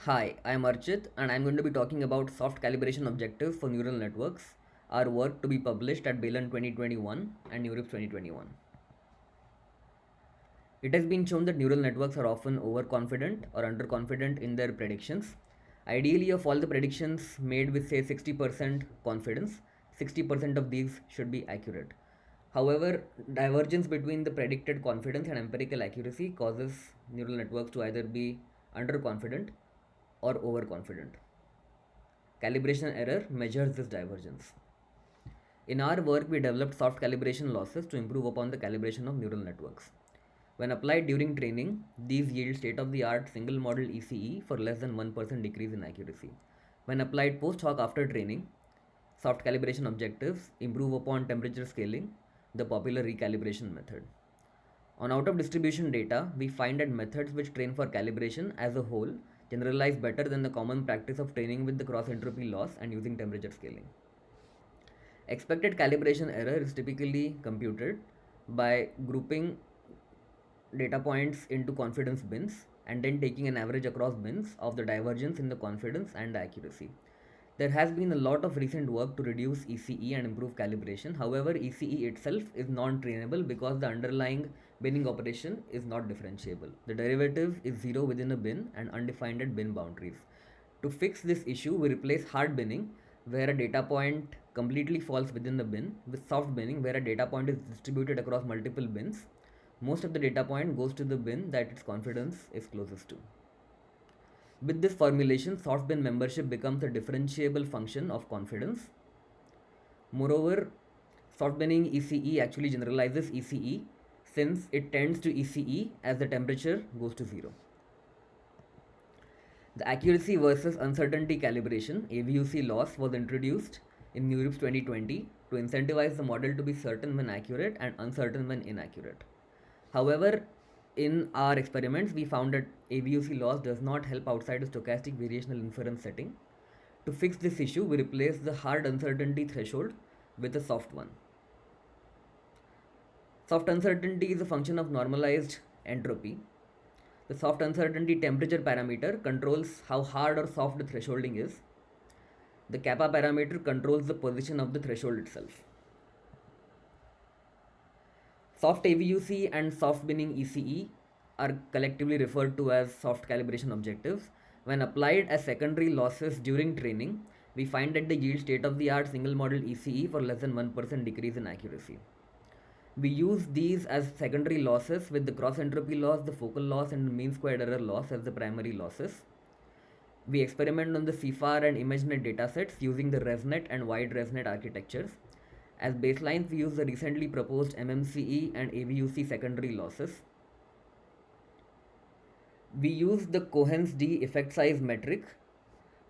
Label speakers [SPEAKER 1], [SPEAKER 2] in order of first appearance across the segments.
[SPEAKER 1] Hi, I am Archit and I am going to be talking about soft calibration objectives for neural networks, our work to be published at Balin 2021 and NeurIPS 2021. It has been shown that neural networks are often overconfident or underconfident in their predictions. Ideally, of all the predictions made with say 60% confidence, 60% of these should be accurate. However, divergence between the predicted confidence and empirical accuracy causes neural networks to either be underconfident or overconfident. Calibration error measures this divergence. In our work, we developed soft calibration losses to improve upon the calibration of neural networks. When applied during training, these yield state of the art single model ECE for less than 1% decrease in accuracy. When applied post hoc after training, soft calibration objectives improve upon temperature scaling, the popular recalibration method. On out of distribution data, we find that methods which train for calibration as a whole generalize better than the common practice of training with the cross entropy loss and using temperature scaling. Expected calibration error is typically computed by grouping data points into confidence bins and then taking an average across bins of the divergence in the confidence and the accuracy. There has been a lot of recent work to reduce ECE and improve calibration. However, ECE itself is non-trainable because the underlying binning operation is not differentiable. The derivative is 0 within a bin and undefined at bin boundaries. To fix this issue, we replace hard binning, where a data point completely falls within the bin, with soft binning, where a data point is distributed across multiple bins. Most of the data point goes to the bin that its confidence is closest to. With this formulation, soft bin membership becomes a differentiable function of confidence. Moreover, soft binning ECE actually generalizes ECE since it tends to ECE as the temperature goes to 0. The accuracy versus uncertainty calibration AVUC loss was introduced in NeurIPS 2020 to incentivize the model to be certain when accurate and uncertain when inaccurate. However, in our experiments, we found that AVUC loss does not help outside a stochastic variational inference setting. To fix this issue, we replace the hard uncertainty threshold with a soft one. Soft uncertainty is a function of normalized entropy. The soft uncertainty temperature parameter controls how hard or soft the thresholding is. The kappa parameter controls the position of the threshold itself. Soft AVUC and soft binning ECE are collectively referred to as soft calibration objectives. When applied as secondary losses during training, we find that they yield state-of-the-art single model ECE for less than 1% decrease in accuracy. We use these as secondary losses with the cross entropy loss, the focal loss, and the mean squared error loss as the primary losses. We experiment on the CIFAR and ImageNet datasets using the ResNet and wide ResNet architectures. As baselines, we use the recently proposed MMCE and AVUC secondary losses. We use the Cohen's d effect size metric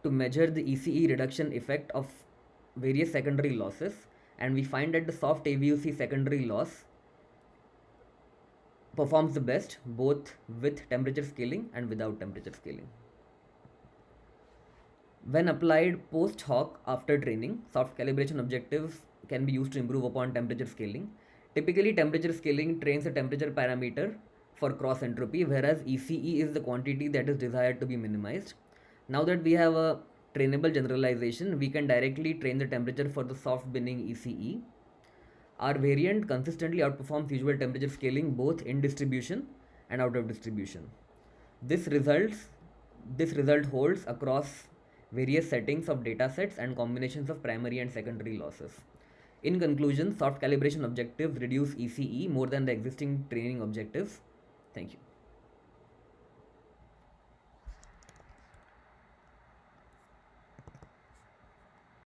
[SPEAKER 1] to measure the ECE reduction effect of various secondary losses, and we find that the soft AVUC secondary loss performs the best both with temperature scaling and without temperature scaling. When applied post hoc after training, soft calibration objectives can be used to improve upon temperature scaling. Typically, temperature scaling trains a temperature parameter for cross entropy, whereas ECE is the quantity that is desired to be minimized. Now that we have a trainable generalization, we can directly train the temperature for the soft binning ECE. Our variant consistently outperforms usual temperature scaling both in distribution and out of distribution. This result holds across various settings of datasets and combinations of primary and secondary losses. In conclusion, soft calibration objectives reduce ECE more than the existing training objectives. Thank you.